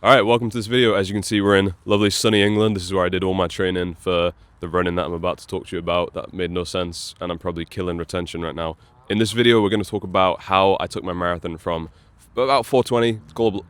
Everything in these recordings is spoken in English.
Alright, welcome to this video. As you can see, we're in lovely sunny England. This is where I did all my training for the running that I'm about to talk to you about. That made no sense, and I'm probably killing retention right now. In this video, we're going to talk about how I took my marathon from about 420,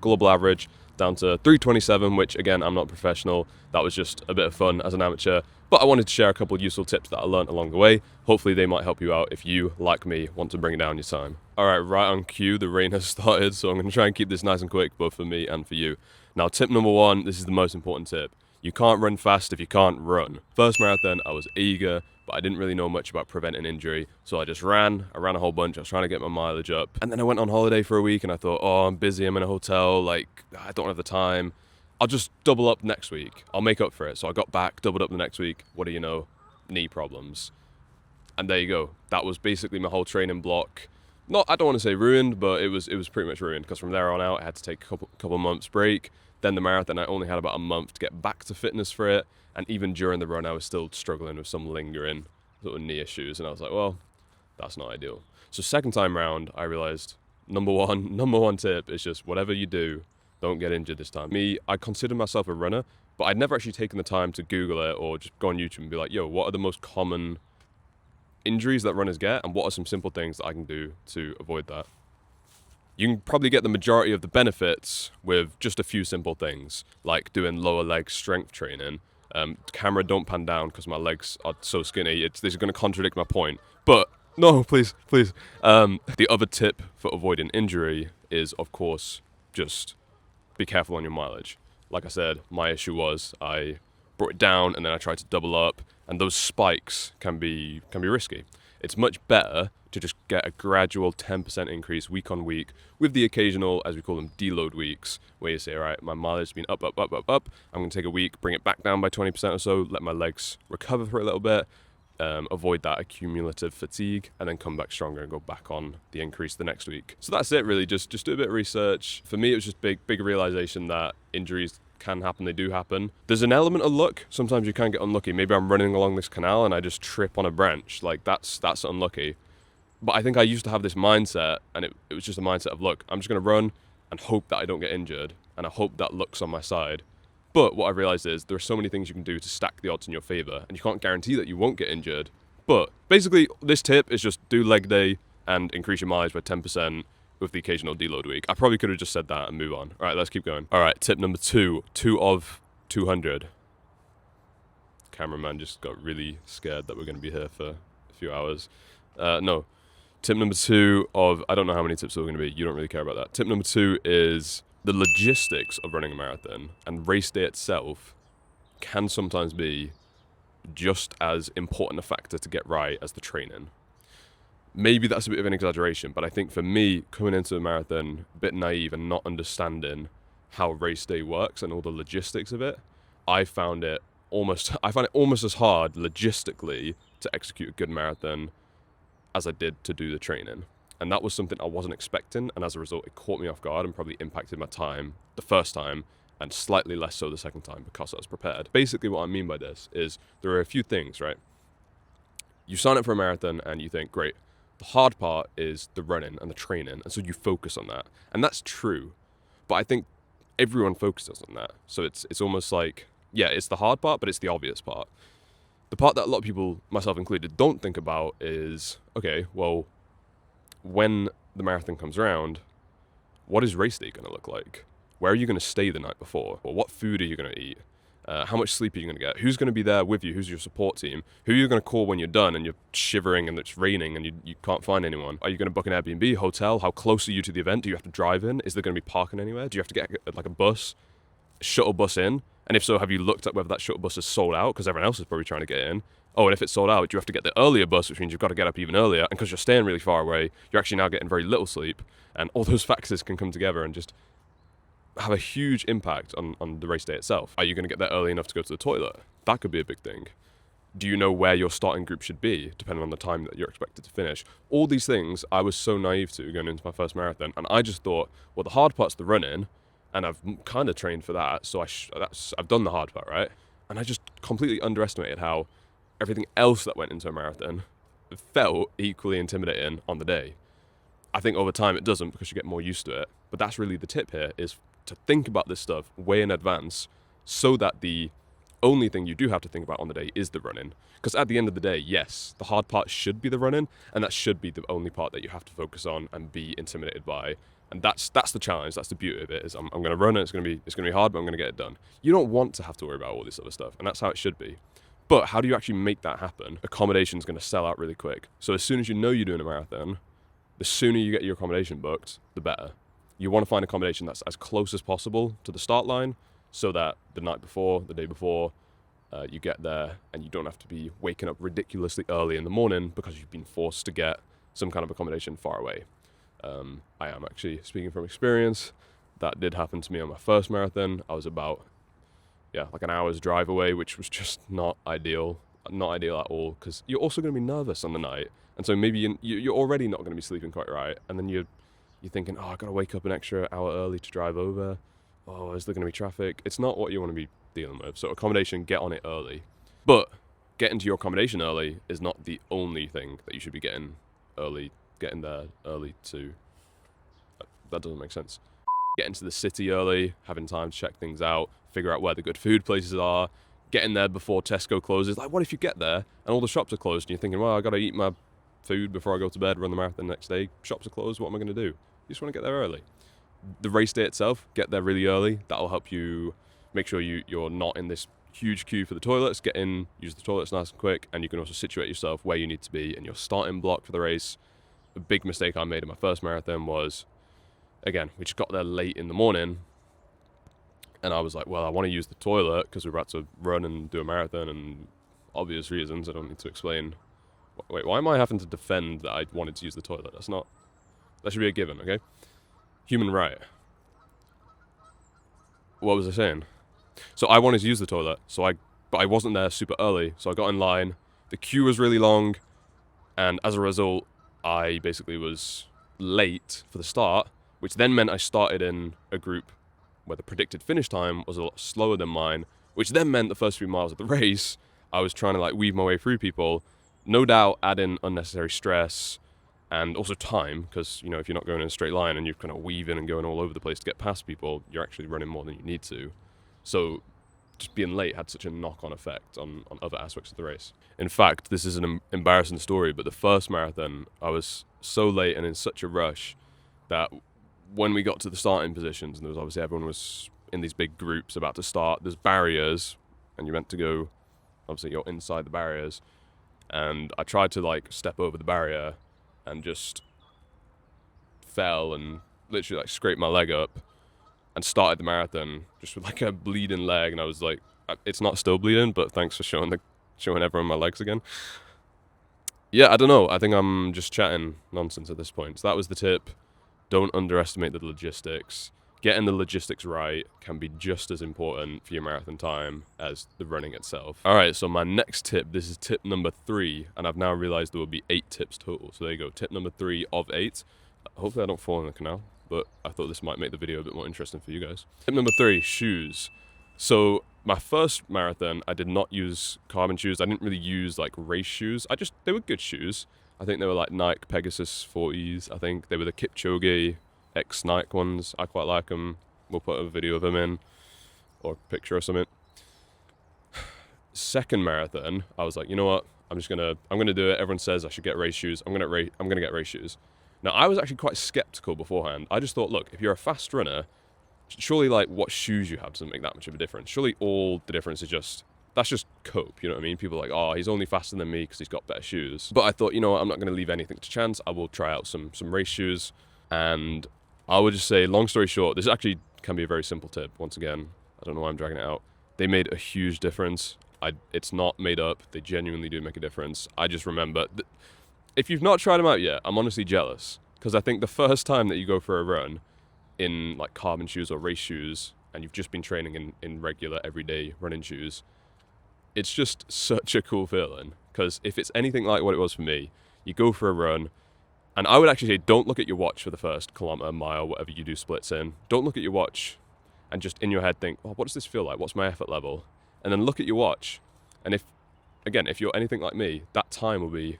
global average, down to 327, which again, I'm not professional. That was just a bit of fun as an amateur. But I wanted to share a couple of useful tips that I learned along the way. Hopefully they might help you out if you, like me, want to bring down your time. Alright, right on cue, the rain has started, so I'm going to try and keep this nice and quick, both for me and for you. Now, tip number one, this is the most important tip. You can't run fast if you can't run. First marathon, I was eager, but I didn't really know much about preventing injury, so I just ran. I ran a whole bunch. I was trying to get my mileage up. And then I went on holiday for a week, and I thought, oh, I'm busy. I'm in a hotel. Like, I don't have the time. I'll just double up next week. I'll make up for it. So I got back, doubled up the next week. What do you know? Knee problems. And there you go. That was basically my whole training block. I don't want to say ruined, but it was pretty much ruined, because from there on out, I had to take a couple months break. Then the marathon, I only had about a month to get back to fitness for it. And even during the run, I was still struggling with some lingering sort of knee issues. And I was like, well, that's not ideal. So second time round, I realized number one tip is just whatever you do, don't get injured this time. I consider myself a runner, but I'd never actually taken the time to Google it or just go on YouTube and be like, yo, what are the most common injuries that runners get, and what are some simple things that I can do to avoid that? You can probably get the majority of the benefits with just a few simple things, like doing lower leg strength training. Camera, don't pan down because my legs are so skinny. This is going to contradict my point. But no, please. The other tip for avoiding injury is, of course, just be careful on your mileage. Like I said, my issue was I brought it down and then I tried to double up, and those spikes can be risky. It's much better to just get a gradual 10% increase week on week, with the occasional, as we call them, deload weeks, where you say, all right, my mileage has been up. I'm going to take a week, bring it back down by 20% or so, let my legs recover for a little bit, avoid that accumulative fatigue, and then come back stronger and go back on the increase the next week. So that's it, really. Just do a bit of research. For me, it was just big realization that injuries can happen, they do happen. There's an element of luck. Sometimes you can get unlucky. Maybe I'm running along this canal and I just trip on a branch. Like, that's unlucky. But I think I used to have this mindset, and it was just a mindset of, look, I'm just going to run and hope that I don't get injured, and I hope that luck's on my side. But what I've realized is there are so many things you can do to stack the odds in your favor, and you can't guarantee that you won't get injured. But basically, this tip is just do leg day and increase your mileage by 10% with the occasional deload week. I probably could have just said that and move on. All right, let's keep going. All right, tip number 2 of 200. Cameraman just got really scared that we're going to be here for a few hours. No. Tip number 2 of, I don't know how many tips there are going to be. You don't really care about that. Tip number 2 is the logistics of running a marathon and race day itself can sometimes be just as important a factor to get right as the training. Maybe that's a bit of an exaggeration, but I think for me, coming into the marathon a bit naive and not understanding how race day works and all the logistics of it, I found it almost as hard logistically to execute a good marathon as I did to do the training. And that was something I wasn't expecting, and as a result, it caught me off guard and probably impacted my time the first time, and slightly less so the second time because I was prepared. Basically, what I mean by this is there are a few things, right? You sign up for a marathon and you think, great, the hard part is the running and the training, and so you focus on that. And that's true, but I think everyone focuses on that. So it's almost like, yeah, it's the hard part, but it's the obvious part. The part that a lot of people, myself included, don't think about is, okay, well, when the marathon comes around, what is race day going to look like? Where are you going to stay the night before? Or what food are you going to eat? How much sleep are you going to get? Who's going to be there with you? Who's your support team? Who are you going to call when you're done and you're shivering and it's raining and you can't find anyone? Are you going to book an Airbnb, hotel? How close are you to the event? Do you have to drive in? Is there going to be parking anywhere? Do you have to get like a bus, shuttle bus in? And if so, have you looked at whether that shuttle bus is sold out? Because everyone else is probably trying to get in. Oh, and if it's sold out, you have to get the earlier bus, which means you've got to get up even earlier. And because you're staying really far away, you're actually now getting very little sleep. And all those factors can come together and just have a huge impact on the race day itself. Are you going to get there early enough to go to the toilet? That could be a big thing. Do you know where your starting group should be, depending on the time that you're expected to finish? All these things I was so naive to going into my first marathon. And I just thought, well, the hard part's the running, and I've kind of trained for that, so I've done the hard part, right? And I just completely underestimated how everything else that went into a marathon felt equally intimidating on the day. I think over time it doesn't, because you get more used to it. But that's really the tip here, is to think about this stuff way in advance, so that the only thing you do have to think about on the day is the running. Because at the end of the day, yes, the hard part should be the running, and that should be the only part that you have to focus on and be intimidated by. And that's the challenge. That's the beauty of it. Is I'm going to run it. It's going to be hard, but I'm going to get it done. You don't want to have to worry about all this other stuff, and that's how it should be. But how do you actually make that happen? Accommodation is going to sell out really quick. So as soon as you know you're doing a marathon, the sooner you get your accommodation booked, the better. You want to find accommodation that's as close as possible to the start line, so that the night before, the day before, you get there and you don't have to be waking up ridiculously early in the morning because you've been forced to get some kind of accommodation far away. I am actually speaking from experience. That did happen to me on my first marathon. I was about, like an hour's drive away, which was just not ideal at all, because you're also going to be nervous on the night. And so maybe you're already not going to be sleeping quite right. And then you're thinking, oh, I've got to wake up an extra hour early to drive over. Oh, is there going to be traffic? It's not what you want to be dealing with. So accommodation, get on it early. But getting to your accommodation early is not the only thing that you should be getting there early to. That doesn't make sense. Getting to the city early, having time to check things out, figure out where the good food places are, getting there before Tesco closes. Like, what if you get there and all the shops are closed and you're thinking, well, I got to eat my food before I go to bed, run the marathon the next day. Shops are closed. What am I going to do? You just want to get there early. The race day itself, get there really early. That'll help you make sure you're not in this huge queue for the toilets. Get in, use the toilets nice and quick, and you can also situate yourself where you need to be in your starting block for the race. A big mistake I made in my first marathon was, again, we just got there late in the morning, and I was like, well, I want to use the toilet because we're about to run and do a marathon, and obvious reasons I don't need to explain. Wait, why am I having to defend that I wanted to use the toilet? That should be a given, okay? Human right. What was I saying? So I wanted to use the toilet, but I wasn't there super early, so I got in line. The queue was really long, and as a result, I basically was late for the start, which then meant I started in a group where the predicted finish time was a lot slower than mine, which then meant the first few miles of the race, I was trying to weave my way through people. No doubt add in unnecessary stress and also time, because, if you're not going in a straight line and you're kind of weaving and going all over the place to get past people, you're actually running more than you need to. So just being late had such a knock-on effect on other aspects of the race. In fact, this is an embarrassing story, but the first marathon, I was so late and in such a rush that when we got to the starting positions, and there was obviously everyone was in these big groups about to start, there's barriers, and you're meant to go, obviously you're inside the barriers, and I tried to step over the barrier and just fell and literally scraped my leg up and started the marathon just with a bleeding leg, and I was like, it's not still bleeding, but thanks for showing everyone my legs again. Yeah, I don't know. I think I'm just chatting nonsense at this point. So that was the tip. Don't underestimate the logistics. Getting the logistics right can be just as important for your marathon time as the running itself. All right, so my next tip, this is tip number 3, and I've now realized there will be 8 tips total. So there you go, tip number 3 of 8. Hopefully I don't fall in the canal, but I thought this might make the video a bit more interesting for you guys. Tip number 3, shoes. So my first marathon, I did not use carbon shoes. I didn't really use race shoes. They were good shoes. I think they were Nike Pegasus 40s. I think they were the Kipchoge X-Nike ones. I quite like them. We'll put a video of them in, or a picture or something. Second marathon, I was like, you know what? I'm gonna do it. Everyone says I should get race shoes. I'm gonna get race shoes. Now, I was actually quite skeptical beforehand. I just thought, look, if you're a fast runner, surely what shoes you have doesn't make that much of a difference. Surely all the difference is that's just cope, you know what I mean? People are like, oh, he's only faster than me because he's got better shoes. But I thought, you know what, I'm not going to leave anything to chance. I will try out some race shoes. And I would just say, long story short, this actually can be a very simple tip. Once again, I don't know why I'm dragging it out. They made a huge difference. It's not made up. They genuinely do make a difference. I just remember, if you've not tried them out yet, I'm honestly jealous. Because I think the first time that you go for a run in carbon shoes or race shoes, and you've just been training in regular everyday running shoes, it's just such a cool feeling. Because if it's anything like what it was for me, you go for a run, and I would actually say, don't look at your watch for the first kilometer, mile, whatever you do splits in. Don't look at your watch and just in your head think, oh, what does this feel like? What's my effort level? And then look at your watch. And if you're anything like me, that time will be,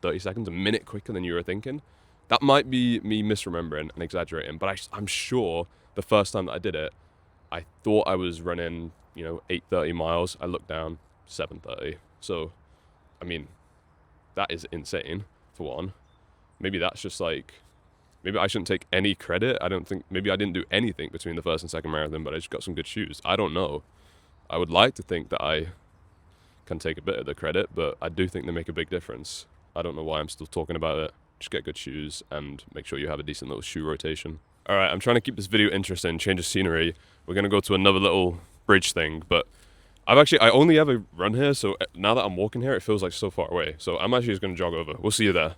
30 seconds, a minute quicker than you were thinking. That might be me misremembering and exaggerating, but I'm sure the first time that I did it, I thought I was running, 8:30 miles. I looked down, 7:30. So, I mean, that is insane, for one. Maybe that's just like, maybe I shouldn't take any credit. Maybe I didn't do anything between the first and second marathon, but I just got some good shoes. I don't know. I would like to think that I can take a bit of the credit, but I do think they make a big difference. I don't know why I'm still talking about it. Just get good shoes and make sure you have a decent little shoe rotation. All right, I'm trying to keep this video interesting, change of scenery. We're going to go to another little bridge thing, but I only ever run here, so now that I'm walking here, it feels like so far away. So I'm actually just going to jog over. We'll see you there.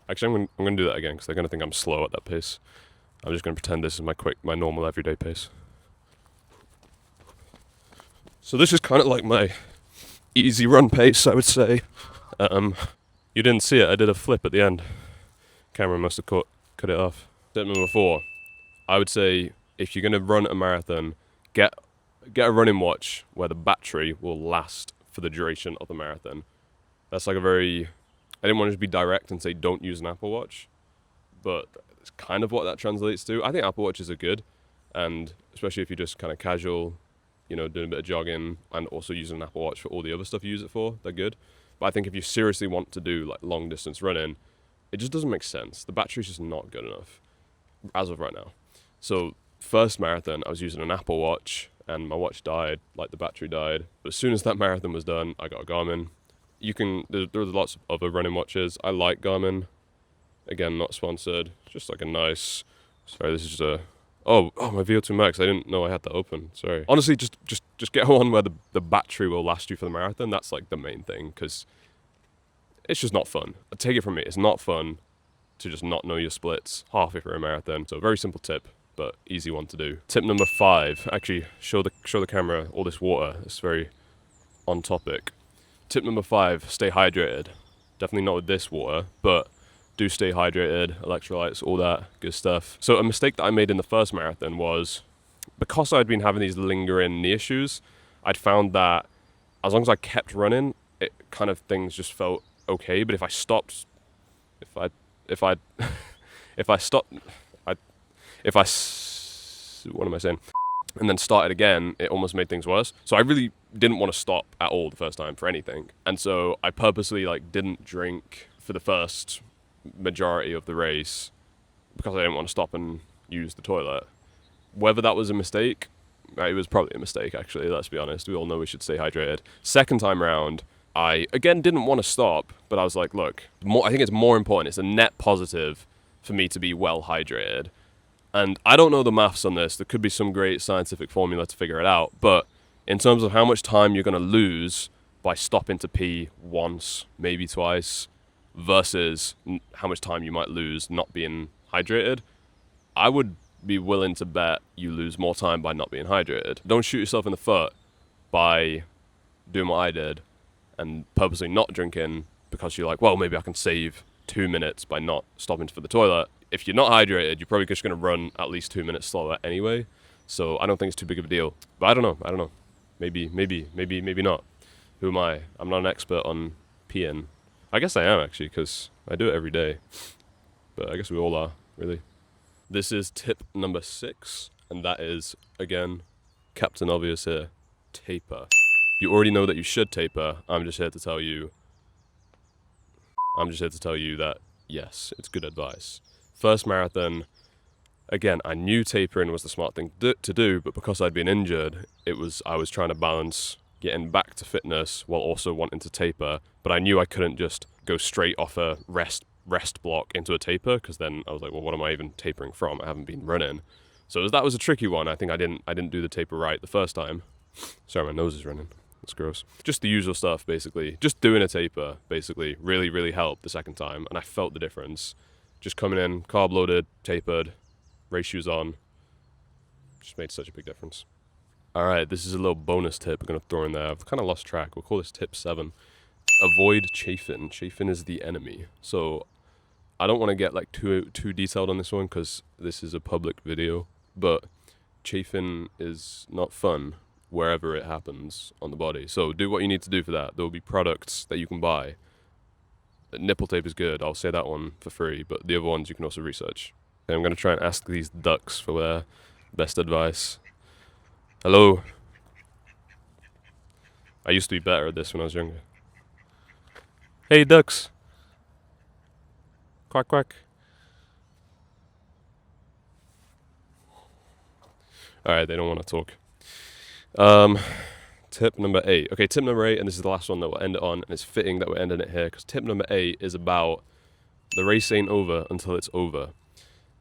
Actually, I'm going to do that again because they're going to think I'm slow at that pace. I'm just going to pretend this is my normal everyday pace. So this is kind of like my easy run pace, I would say. You didn't see it, I did a flip at the end. Camera must have cut it off. Tip number 4, I would say if you're going to run a marathon, get a running watch where the battery will last for the duration of the marathon. That's like I didn't want to just be direct and say don't use an Apple Watch, but it's kind of what that translates to. I think Apple Watches are good, and especially if you're just kind of casual, doing a bit of jogging and also using an Apple Watch for all the other stuff you use it for, they're good. But I think if you seriously want to do like long distance running, it just doesn't make sense. The battery's just not good enough as of right now. So first marathon, I was using an Apple Watch and my watch died, like the battery died. But as soon as that marathon was done, I got a Garmin. There's lots of other running watches. I like Garmin. Again, not sponsored. Just like a nice, sorry, this is just a, oh, my VO2 Max. I didn't know I had that open. Sorry. Honestly, just get one where the battery will last you for the marathon. That's like the main thing, because it's just not fun. Take it from me, it's not fun to just not know your splits halfway through a marathon. So a very simple tip, but easy one to do. Tip number 5, actually show the camera all this water. It's very on topic. Tip number 5, stay hydrated. Definitely not with this water, but do stay hydrated, electrolytes, all that good stuff. So a mistake that I made in the first marathon was, because I'd been having these lingering knee issues, I'd found that as long as I kept running, it kind of things just felt okay. But if I stopped, what am I saying? And then started again, it almost made things worse. So I really didn't want to stop at all the first time for anything. And so I purposely didn't drink for the first majority of the race because I didn't want to stop and use the toilet. Whether that was a mistake, it was probably a mistake actually, let's be honest. We all know we should stay hydrated. Second time round, I again didn't want to stop, but I was like, look, I think it's more important, it's a net positive for me to be well hydrated. And I don't know the maths on this. There could be some great scientific formula to figure it out. But in terms of how much time you're going to lose by stopping to pee once, maybe twice, versus how much time you might lose not being hydrated, I would be willing to bet you lose more time by not being hydrated. Don't shoot yourself in the foot by doing what I did and purposely not drinking because you're like, well, maybe I can save 2 minutes by not stopping for the toilet. If you're not hydrated, you're probably just going to run at least 2 minutes slower anyway. So I don't think it's too big of a deal. But I don't know. Maybe not. Who am I? I'm not an expert on peeing. I guess I am actually, because I do it every day. But I guess we all are, really. This is tip number 6, and that is, again, Captain Obvious here, taper. You already know that you should taper. I'm just here to tell you that, yes, it's good advice. First marathon, again, I knew tapering was the smart thing to do, but because I'd been injured, I was trying to balance getting back to fitness while also wanting to taper, but I knew I couldn't just go straight off a rest block into a taper, because then I was like, well, what am I even tapering from? I haven't been running. So that was a tricky one. I think I didn't do the taper right the first time. Sorry, my nose is running. That's gross. Just the usual stuff, basically. Just doing a taper, basically, really, really helped the second time, and I felt the difference. Just coming in, carb loaded, tapered, race shoes on, just made such a big difference. All right, this is a little bonus tip we're going to throw in there. I've kind of lost track. We'll call this tip 7. Avoid chafing. Chafing is the enemy. So I don't want to get too detailed on this one because this is a public video, but chafing is not fun wherever it happens on the body. So do what you need to do for that. There will be products that you can buy Nipple tape is good. I'll say that one for free, but the other ones you can also research. Okay, I'm going to try and ask these ducks for their best advice. Hello. I used to be better at this when I was younger. Hey, ducks. Quack, quack. Alright, they don't want to talk. Tip number 8. Okay, tip number 8, and this is the last one that we'll end it on, and it's fitting that we're ending it here, because tip number 8 is about the race ain't over until it's over.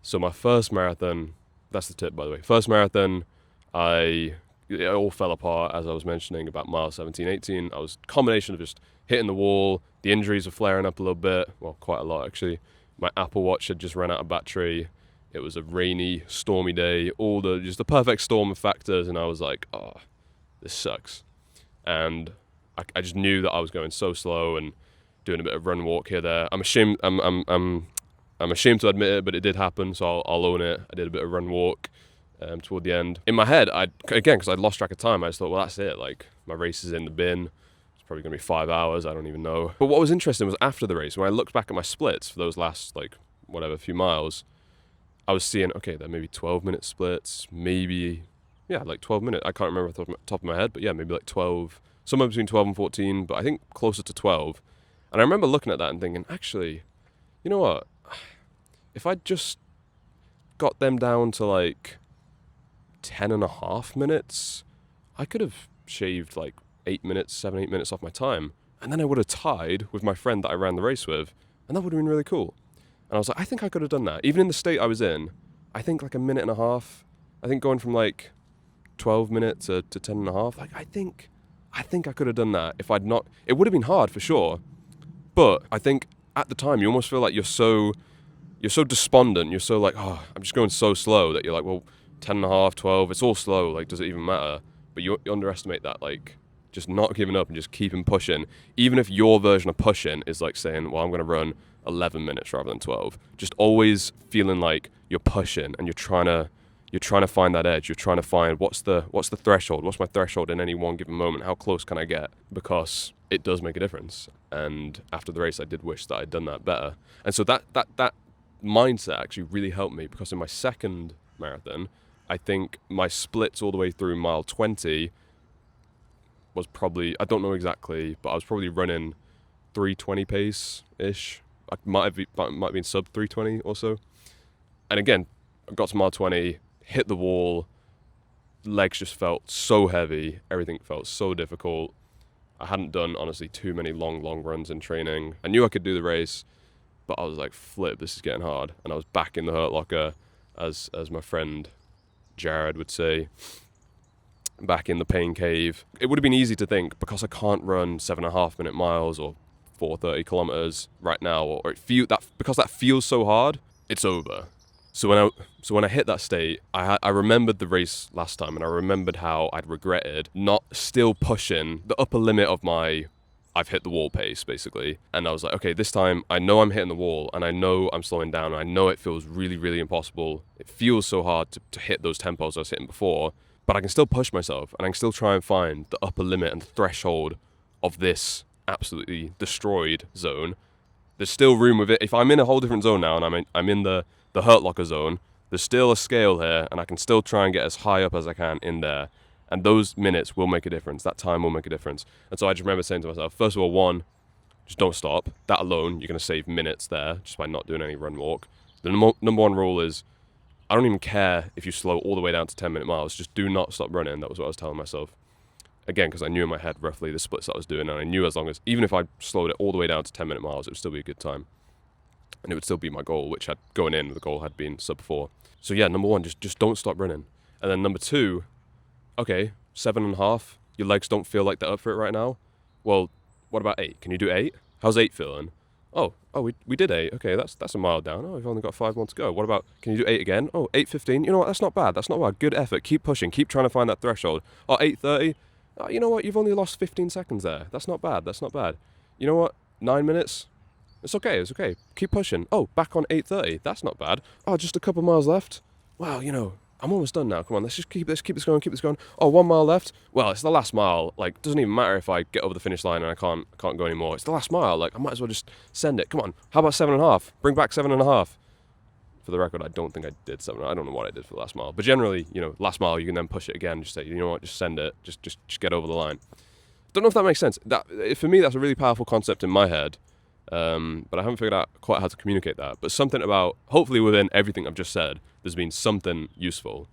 So my first marathon, that's the tip, by the way. First marathon, it all fell apart, as I was mentioning, about mile 17, 18. I was a combination of just hitting the wall, the injuries were flaring up a little bit, well, quite a lot, actually. My Apple Watch had just run out of battery. It was a rainy, stormy day, just the perfect storm of factors, and I was like, oh, this sucks. And I just knew that I was going so slow and doing a bit of run walk here there. I'm ashamed to admit it, but it did happen, so I'll own it. I did a bit of run walk toward the end. In my head, because I'd lost track of time, I just thought, well, that's it. Like, my race is in the bin. It's probably going to be 5 hours. I don't even know. But what was interesting was after the race, when I looked back at my splits for those last, few miles, I was seeing, okay, there may be 12-minute splits, maybe, 12 minutes. I can't remember off the top of my head, but yeah, maybe 12, somewhere between 12 and 14, but I think closer to 12. And I remember looking at that and thinking, actually, you know what? If I just got them down to 10.5 minutes, I could have shaved 8 minutes, 7, 8 minutes off my time. And then I would have tied with my friend that I ran the race with, and that would have been really cool. And I was like, I think I could have done that. Even in the state I was in, I think 1.5 minutes. I think going from 12 minutes to 10.5. I think I could have done that if I'd not. It would have been hard for sure, but I think at the time you almost feel like you're so despondent. You're so oh, I'm just going so slow that you're like, well, 10.5, 12. It's all slow. Does it even matter? But you underestimate that. Just not giving up and just keeping pushing. Even if your version of pushing is saying, well, I'm going to run 11 minutes rather than 12. Just always feeling like you're pushing and you're trying to find that edge. You're trying to find what's the threshold? What's my threshold in any one given moment? How close can I get? Because it does make a difference. And after the race, I did wish that I'd done that better. And so that mindset actually really helped me, because in my second marathon, I think my splits all the way through mile 20 was probably, I don't know exactly, but I was probably running 3:20 pace-ish. I might have been sub 3:20 or so. And again, I got to mile 20, hit the wall, legs just felt so heavy, everything felt so difficult. I hadn't done, honestly, too many long runs in training. I knew I could do the race, but I was like, flip, this is getting hard. And I was back in the hurt locker, as my friend Jared would say, back in the pain cave. It would have been easy to think, because I can't run 7.5 minute miles or 4:30 kilometers right now, because that feels so hard, it's over. So when I hit that state, I remembered the race last time, and I remembered how I'd regretted not still pushing the upper limit of my I've hit the wall pace, basically. And I was like, okay, this time I know I'm hitting the wall, and I know I'm slowing down, and I know it feels really, really impossible. It feels so hard to hit those tempos I was hitting before, but I can still push myself, and I can still try and find the upper limit and the threshold of this absolutely destroyed zone. There's still room with it. If I'm in a whole different zone now, and I'm in the hurt locker zone, there's still a scale here, and I can still try and get as high up as I can in there. And those minutes will make a difference. That time will make a difference. And so I just remember saying to myself, first of all, one, just don't stop. That alone, you're going to save minutes there just by not doing any run walk. The number one rule is, I don't even care if you slow all the way down to 10-minute miles. Just do not stop running. That was what I was telling myself. Again, because I knew in my head roughly the splits that I was doing, and I knew even if I slowed it all the way down to 10-minute miles, it would still be a good time. And it would still be my goal, which the goal had been sub 4. So yeah, number one, just don't stop running. And then number two, okay, 7.5, your legs don't feel like they're up for it right now. Well, what about 8? Can you do 8? How's 8 feeling? Oh, we did 8. Okay, that's a mile down. Oh, we've only got 5 more to go. What about, can you do 8 again? Oh, 8:15. You know what? That's not bad. Good effort. Keep pushing. Keep trying to find that threshold. Oh, 8:30. Oh, you know what? You've only lost 15 seconds there. That's not bad. You know what? 9 minutes. It's okay. Keep pushing. Oh, back on 8:30. That's not bad. Oh, just a couple miles left. Wow, I'm almost done now. Come on, let's keep this going. Oh, 1 mile left. Well, it's the last mile. Like, doesn't even matter if I get over the finish line and I can't go anymore. It's the last mile. Like, I might as well just send it. Come on. How about 7.5? Bring back 7.5. For the record, I don't think I did 7. I don't know what I did for the last mile. But generally, last mile, you can then push it again. Just say, you know what, just send it. Just get over the line. Don't know if that makes sense. That, for me, that's a really powerful concept in my head. But I haven't figured out quite how to communicate that. But something about, hopefully within everything I've just said, there's been something useful,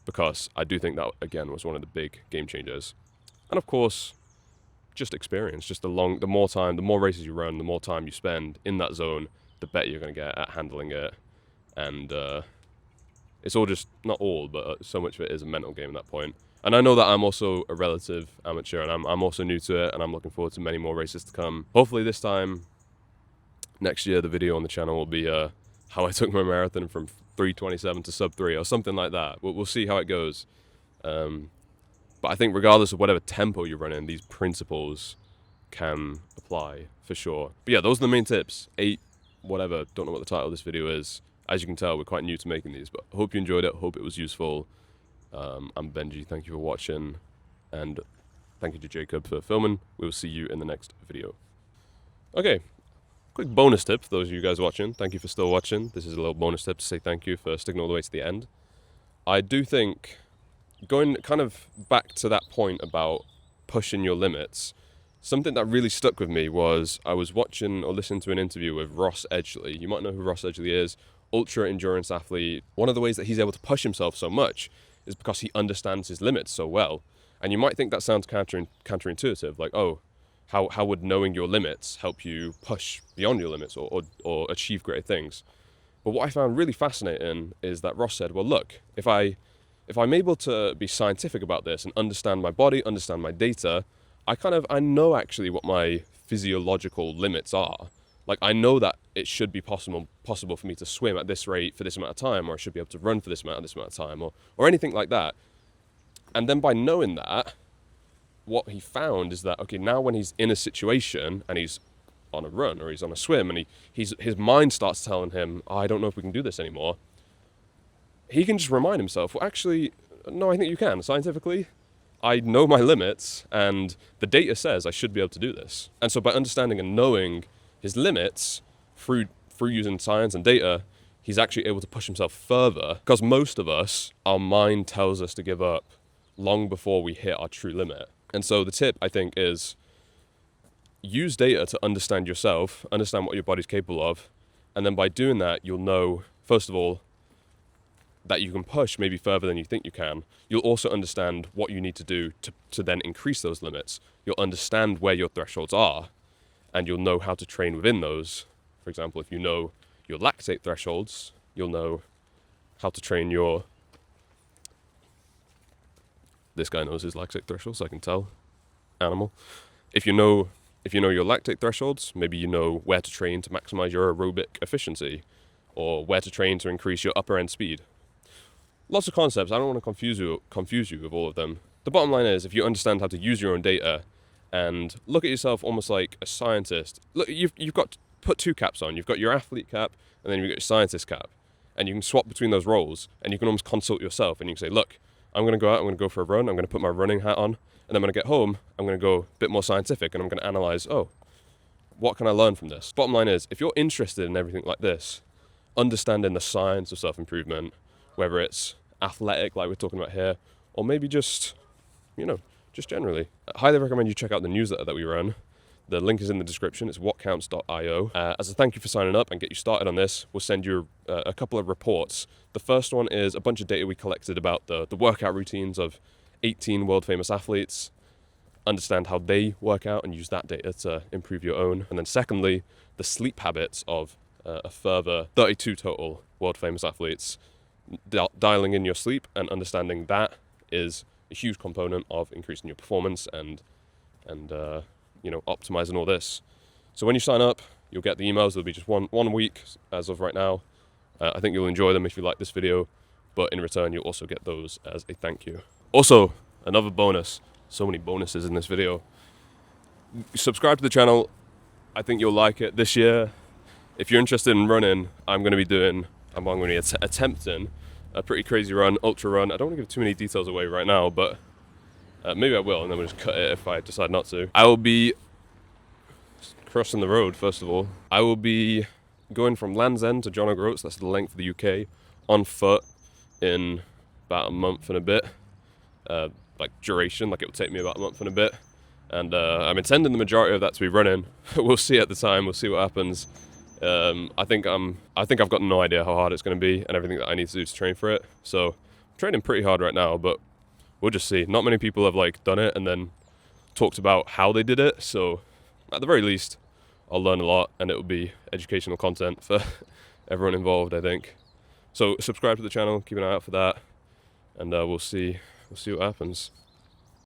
because I do think that, again, was one of the big game changers. And of course, just experience. Just the more time, the more races you run, the more time you spend in that zone, the better you're going to get at handling it. And it's all just, not all, but so much of it is a mental game at that point. And I know that I'm also a relative amateur, and I'm also new to it, and I'm looking forward to many more races to come. Hopefully this time next year, the video on the channel will be how I took my marathon from 3:27 to sub 3 or something like that. We'll see how it goes. But I think regardless of whatever tempo you run in, these principles can apply for sure. But yeah, those are the main tips. 8, whatever, don't know what the title of this video is. As you can tell, we're quite new to making these, but hope you enjoyed it. Hope it was useful. I'm Benji. Thank you for watching. And thank you to Jacob for filming. We will see you in the next video. Okay. Quick bonus tip for those of you guys watching. Thank you for still watching. This is a little bonus tip to say thank you for sticking all the way to the end. I do think, going kind of back to that point about pushing your limits, something that really stuck with me was I was watching or listening to an interview with Ross Edgley. You might know who Ross Edgley is, ultra endurance athlete. One of the ways that he's able to push himself so much is because he understands his limits so well. And you might think that sounds counterintuitive, like, oh, how would knowing your limits help you push beyond your limits or achieve greater things? But what I found really fascinating is that Ross said, well, look, if I'm able to be scientific about this and understand my body, understand my data, I know actually what my physiological limits are. Like, I know that it should be possible for me to swim at this rate for this amount of time, or I should be able to run for this amount of time, or anything like that. And then by knowing that, what he found is that, okay, now when he's in a situation and he's on a run or he's on a swim and his mind starts telling him, oh, I don't know if we can do this anymore, he can just remind himself, well, actually, no, I think you can. Scientifically, I know my limits and the data says I should be able to do this. And so by understanding and knowing his limits through using science and data, he's actually able to push himself further, because most of us, our mind tells us to give up long before we hit our true limit. And so the tip, I think, is use data to understand yourself, understand what your body's capable of, and then by doing that, you'll know, first of all, that you can push maybe further than you think you can. You'll also understand what you need to do to then increase those limits. You'll understand where your thresholds are, and you'll know how to train within those. For example, if you know your lactate thresholds, you'll know how to train your... This guy knows his lactate thresholds, I can tell. Animal. If you know your lactate thresholds, maybe you know where to train to maximize your aerobic efficiency, or where to train to increase your upper end speed. Lots of concepts. I don't want to confuse you with all of them. The bottom line is, if you understand how to use your own data and look at yourself almost like a scientist. Look, you've got to put 2 caps on. You've got your athlete cap, and then you've got your scientist cap. And you can swap between those roles, and you can almost consult yourself, and you can say, look, I'm going to go out, I'm going to go for a run, I'm going to put my running hat on, and then when I get home, I'm going to go a bit more scientific, and I'm going to analyze, oh, what can I learn from this? Bottom line is, if you're interested in everything like this, understanding the science of self-improvement, whether it's athletic, like we're talking about here, or maybe just, just generally, I highly recommend you check out the newsletter that we run. The link is in the description. It's whatcounts.io. As a thank you for signing up and get you started on this, we'll send you a couple of reports. The first one is a bunch of data we collected about the workout routines of 18 world famous athletes, understand how they work out and use that data to improve your own. And then secondly, the sleep habits of a further 32 total world famous athletes. Dialing in your sleep and understanding that is a huge component of increasing your performance and optimizing all this. So when you sign up, you'll get the emails. There'll be just one a week as of right now. I think you'll enjoy them if you like this video, but in return, you'll also get those as a thank you. Also, another bonus. So many bonuses in this video. Subscribe to the channel. I think you'll like it. This year, if you're interested in running, I'm going to be attempting a pretty crazy run, ultra run. I don't want to give too many details away right now, but maybe I will, and then we'll just cut it if I decide not to. I will be crossing the road, first of all. I will be going from Land's End to John O'Groats, that's the length of the UK, on foot in about a month and a bit. Like duration, like it will take me about a month and a bit. And I'm intending the majority of that to be running. We'll see at the time, we'll see what happens. I think I've got no idea how hard it's going to be and everything that I need to do to train for it. So I'm training pretty hard right now, but we'll just see. Not many people have like done it and then talked about how they did it. So at the very least, I'll learn a lot and it will be educational content for everyone involved, I think. So subscribe to the channel, keep an eye out for that, and we'll see what happens.